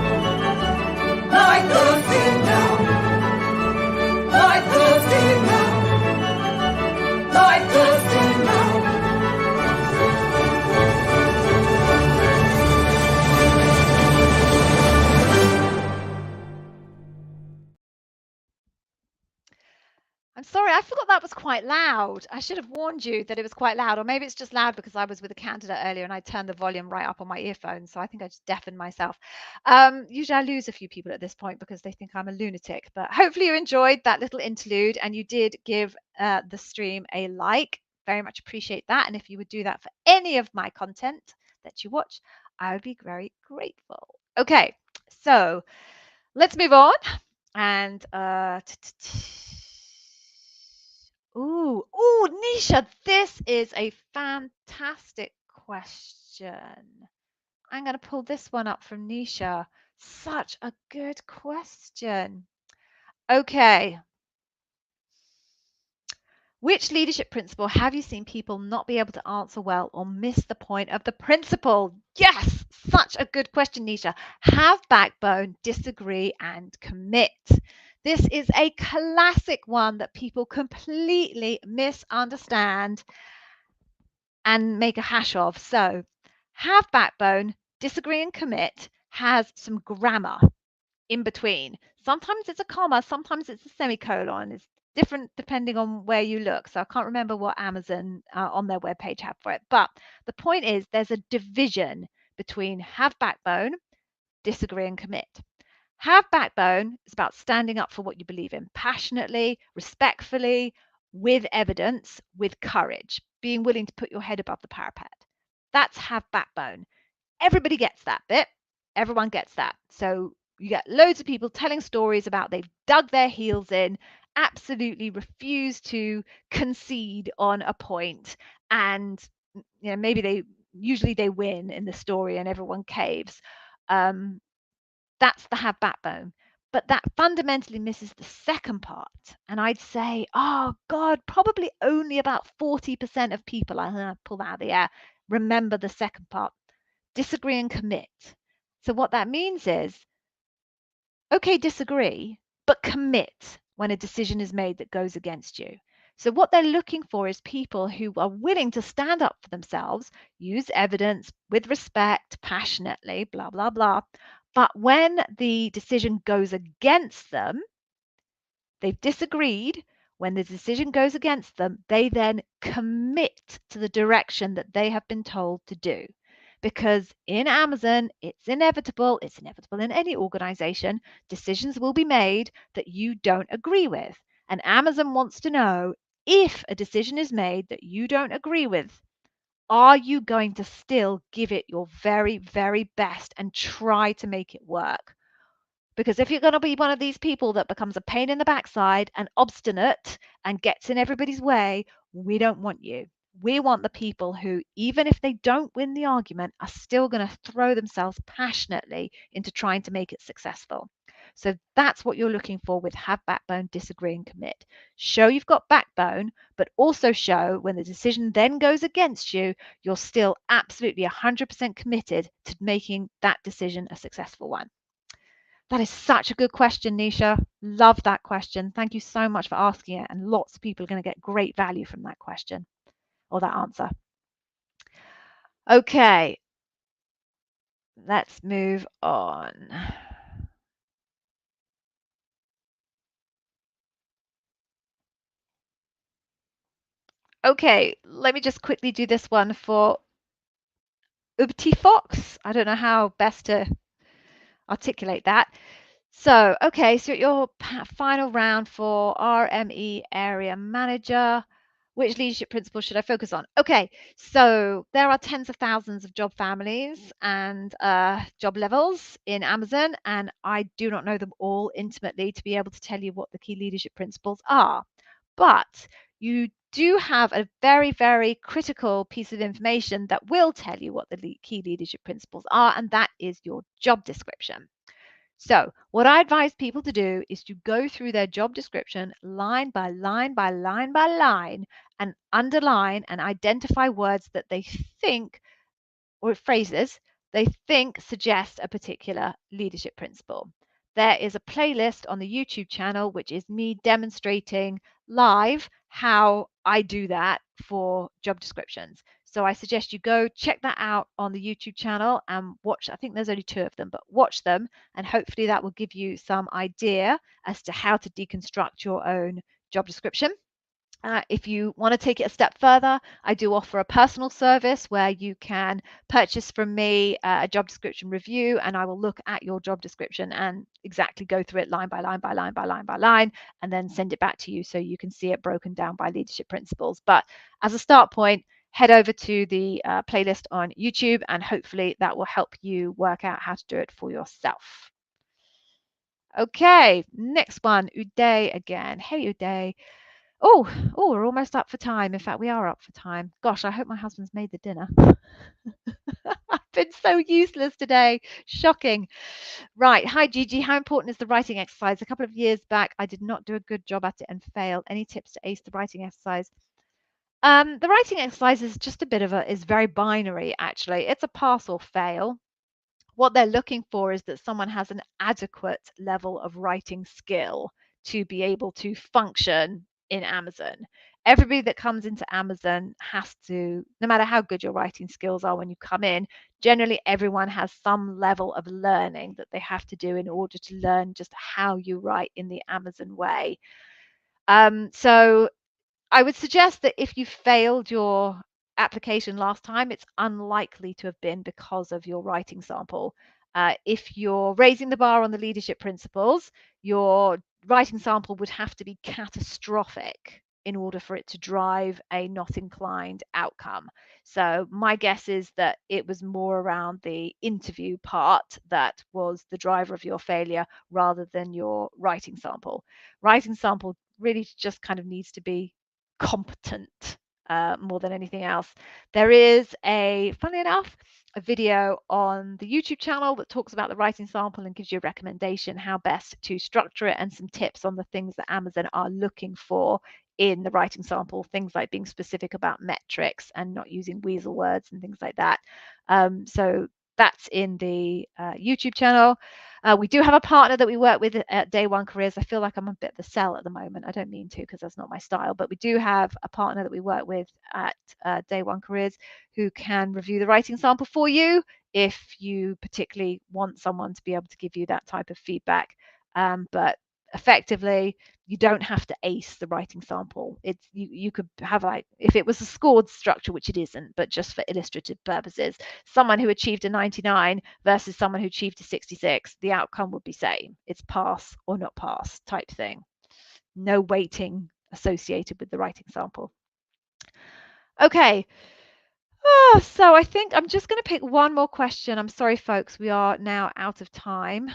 quite loud. I should have warned you that it was quite loud, or maybe it's just loud because I was with a candidate earlier and I turned the volume right up on my earphones. So I think I just deafened myself. Usually I lose a few people at this point because they think I'm a lunatic, but hopefully you enjoyed that little interlude and you did give the stream a like. Very much appreciate that. And if you would do that for any of my content that you watch, I would be very grateful. Okay, so let's move on. And ooh, Nisha, this is a fantastic question. I'm going to pull this one up from Nisha. Such a good question. Okay. Which leadership principle have you seen people not be able to answer well or miss the point of the principle? Yes, such a good question, Nisha. Have backbone, disagree, and commit. This is a classic one that people completely misunderstand and make a hash of. So, have backbone, disagree, and commit has some grammar in between. Sometimes it's a comma, sometimes it's a semicolon. It's different depending on where you look. So I can't remember what Amazon on their webpage have for it. But the point is there's a division between have backbone, disagree, and commit. Have backbone is about standing up for what you believe in passionately, respectfully, with evidence, with courage, being willing to put your head above the parapet. That's have backbone. Everybody gets that bit. Everyone gets that. So you get loads of people telling stories about they've dug their heels in, absolutely refuse to concede on a point, and maybe they win in the story and everyone caves. That's the have backbone. But that fundamentally misses the second part. And I'd say, oh God, probably only about 40% of people, I pull that out of the air, remember the second part. Disagree and commit. So what that means is, okay, disagree, but commit when a decision is made that goes against you. So what they're looking for is people who are willing to stand up for themselves, use evidence with respect, passionately, blah, blah, blah. But when the decision goes against them, they've disagreed. When the decision goes against them, they then commit to the direction that they have been told to do. Because in Amazon, it's inevitable in any organization, decisions will be made that you don't agree with. And Amazon wants to know if a decision is made that you don't agree with, are you going to still give it your very, very best and try to make it work? Because if you're going to be one of these people that becomes a pain in the backside and obstinate and gets in everybody's way, we don't want you. We want the people who, even if they don't win the argument, are still going to throw themselves passionately into trying to make it successful. So that's what you're looking for with have backbone, disagree, and commit. Show you've got backbone, but also show when the decision then goes against you, you're still absolutely 100% committed to making that decision a successful one. That is such a good question, Nisha. Love that question. Thank you so much for asking it. And lots of people are going to get great value from that question or that answer. Okay, let's move on. Okay, let me just quickly do this one for Ubti Fox. I don't know how best to articulate that. So, okay, so your final round for RME area manager. Which leadership principles should I focus on? Okay, so there are tens of thousands of job families and job levels in Amazon, and I do not know them all intimately to be able to tell you what the key leadership principles are. But you do have a very, very critical piece of information that will tell you what the key leadership principles are, and that is your job description. So what I advise people to do is to go through their job description line by line by line by line and underline and identify words that they think, or phrases they think suggest a particular leadership principle. There is a playlist on the YouTube channel, which is me demonstrating live how I do that for job descriptions. So I suggest you go check that out on the YouTube channel and watch. I think there's only 2 of them, but watch them, and hopefully that will give you some idea as to how to deconstruct your own job description. If you want to take it a step further, I do offer a personal service where you can purchase from me a job description review, and I will look at your job description and exactly go through it line by line by line by line by line, and then send it back to you so you can see it broken down by leadership principles. But as a start point, head over to the playlist on YouTube, and hopefully that will help you work out how to do it for yourself. Okay, next one, Uday again. Hey, Uday. Oh, we're almost up for time. In fact, we are up for time. Gosh, I hope my husband's made the dinner. I've been so useless today. Shocking. Right. Hi, Gigi. How important is the writing exercise? A couple of years back, I did not do a good job at it and failed. Any tips to ace the writing exercise? The writing exercise is just is very binary, actually. It's a pass or fail. What they're looking for is that someone has an adequate level of writing skill to be able to function in Amazon. Everybody that comes into Amazon has to, no matter how good your writing skills are when you come in, generally everyone has some level of learning that they have to do in order to learn just how you write in the Amazon way. So I would suggest that if you failed your application last time, it's unlikely to have been because of your writing sample. If you're raising the bar on the leadership principles, your writing sample would have to be catastrophic in order for it to drive a not inclined outcome. So my guess is that it was more around the interview part that was the driver of your failure rather than your writing sample. Writing sample really just kind of needs to be competent more than anything else. There is funnily enough, a video on the YouTube channel that talks about the writing sample and gives you a recommendation how best to structure it and some tips on the things that Amazon are looking for in the writing sample, things like being specific about metrics and not using weasel words and things like that. So that's in the YouTube channel. We do have a partner that we work with at Day One Careers. I feel like I'm a bit of the sell at the moment. I don't mean to because that's not my style, but we do have a partner that we work with at Day One Careers who can review the writing sample for you if you particularly want someone to be able to give you that type of feedback. But effectively, you don't have to ace the writing sample. It's you could have, like, if it was a scored structure, which it isn't, but just for illustrative purposes, someone who achieved a 99 versus someone who achieved a 66, the outcome would be same. It's pass or not pass type thing. No weighting associated with the writing sample. Okay. So I think I'm just going to pick one more question. I'm sorry, folks, we are now out of time.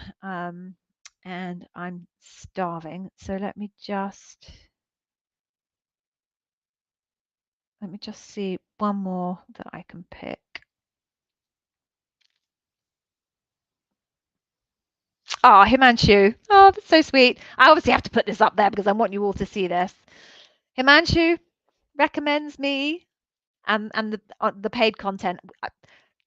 And I'm starving. So let me just see one more that I can pick. Oh, Himanshu. Oh, that's so sweet. I obviously have to put this up there because I want you all to see this. Himanshu recommends me and the paid content.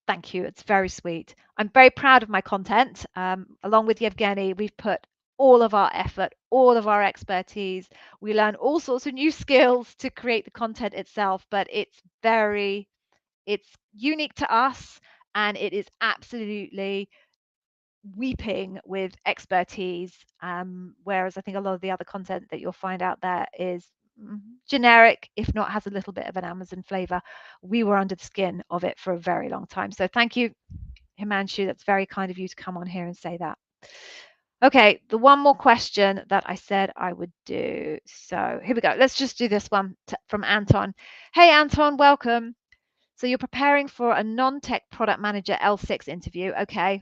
Thank you. It's very sweet. I'm very proud of my content. Along with Yevgeny, we've put all of our effort, all of our expertise. We learn all sorts of new skills to create the content itself, but it's unique to us, and it is absolutely weeping with expertise. Whereas I think a lot of the other content that you'll find out there is generic, if not has a little bit of an Amazon flavor. We were under the skin of it for a very long time. So thank you, Himanshu. That's very kind of you to come on here and say that. Okay, the one more question that I said I would do. So here we go. Let's just do this one from Anton. Hey, Anton, welcome. So you're preparing for a non-tech product manager L6 interview. Okay.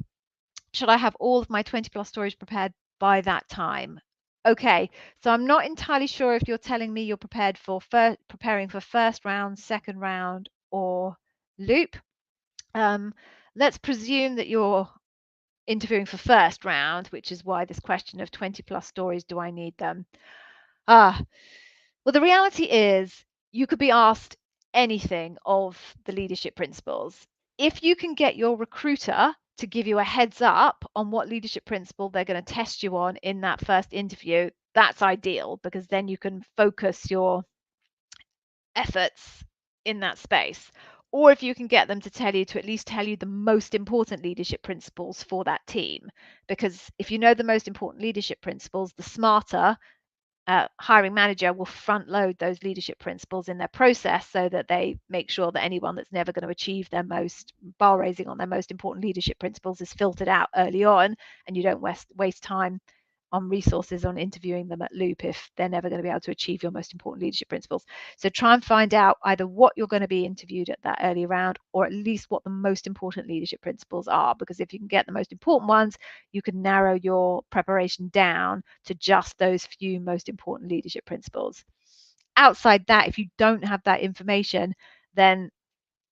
Should I have all of my 20 plus stories prepared by that time? Okay, so I'm not entirely sure if you're telling me you're preparing for first round, second round, or loop. Let's presume that you're interviewing for first round, which is why this question of 20 plus stories, do I need them? Well, the reality is you could be asked anything of the leadership principles. If you can get your recruiter to give you a heads up on what leadership principle they're going to test you on in that first interview, that's ideal, because then you can focus your efforts in that space. Or if you can get them to at least tell you the most important leadership principles for that team, because if you know the most important leadership principles, the smarter hiring manager will front load those leadership principles in their process so that they make sure that anyone that's never going to achieve their most bar raising on their most important leadership principles is filtered out early on, and you don't waste time on resources on interviewing them at loop if they're never going to be able to achieve your most important leadership principles. So try and find out either what you're going to be interviewed at that early round, or at least what the most important leadership principles are, because if you can get the most important ones, you can narrow your preparation down to just those few most important leadership principles. Outside that, if you don't have that information, then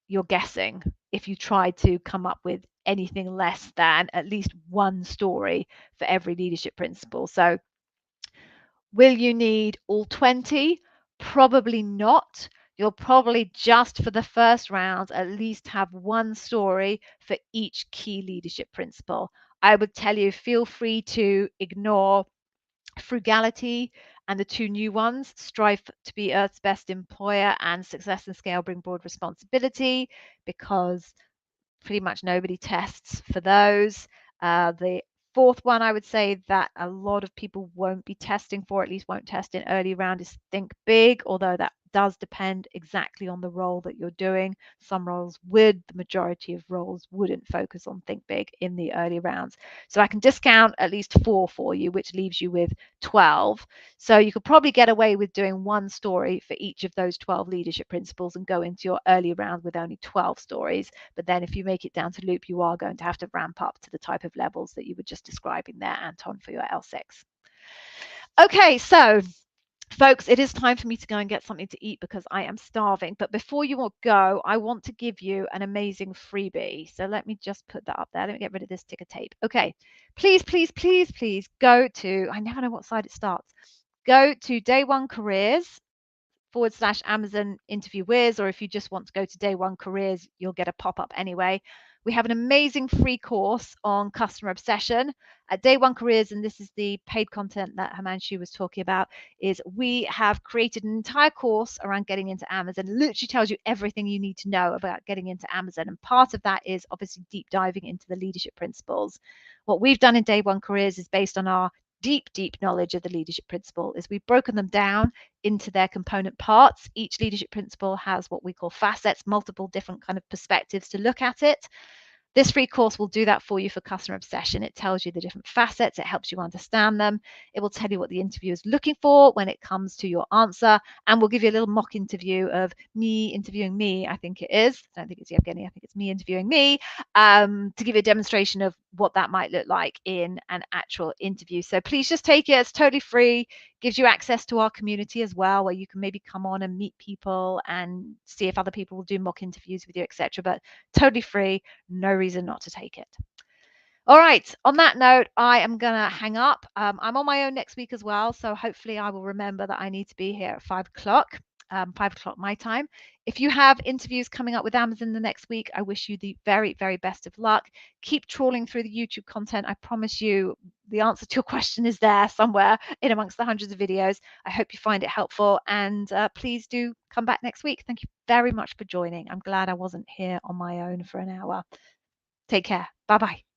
you're guessing if you try to come up with anything less than at least one story for every leadership principle. So will you need all 20? Probably not. You'll probably just for the first round at least have one story for each key leadership principle. I would tell you, feel free to ignore frugality and the two new ones, strive to be Earth's best employer and success and scale bring broad responsibility, because pretty much nobody tests for those. The fourth one I would say that a lot of people won't be testing for, at least won't test in early round, is think big, although that does depend exactly on the role that you're doing. Some roles would, the majority of roles wouldn't focus on think big in the early rounds. So I can discount at least 4 for you, which leaves you with 12. So you could probably get away with doing one story for each of those 12 leadership principles and go into your early round with only 12 stories. But then if you make it down to loop, you are going to have to ramp up to the type of levels that you were just describing there, Anton, for your L6. Okay, so folks, it is time for me to go and get something to eat because I am starving. But before you all go, I want to give you an amazing freebie. So let me just put that up there. Let me get rid of this ticker tape. Okay, please, please, please, please go to, I never know what side it starts. Go to Day One Careers / Amazon Interview Whiz, or if you just want to go to Day One Careers, you'll get a pop-up anyway. We have an amazing free course on customer obsession at Day One Careers, and this is the paid content that Himanshu was talking about, is we have created an entire course around getting into Amazon. It literally tells you everything you need to know about getting into Amazon, and part of that is obviously deep diving into the leadership principles. What we've done in Day One Careers is based on our deep knowledge of the leadership principle, is we've broken them down into their component parts. Each leadership principle has what we call facets, multiple different kind of perspectives to look at it. This free course will do that for you for customer obsession. It tells you the different facets. It helps you understand them. It will tell you what the interviewer is looking for when it comes to your answer. And we'll give you a little mock interview of me interviewing me, I think it is. I don't think it's Yevgeny. I think it's me interviewing me, to give you a demonstration of what that might look like in an actual interview. So please just take it. It's totally free. Gives you access to our community as well, where you can maybe come on and meet people and see if other people will do mock interviews with you, etc. But totally free. No reason not to take it. All right, on that note, I am going to hang up. I'm on my own next week as well, so hopefully I will remember that I need to be here at 5 o'clock, 5 o'clock my time. If you have interviews coming up with Amazon the next week, I wish you the very, very best of luck. Keep trawling through the YouTube content. I promise you the answer to your question is there somewhere in amongst the hundreds of videos. I hope you find it helpful, and please do come back next week. Thank you very much for joining. I'm glad I wasn't here on my own for an hour. Take care. Bye-bye.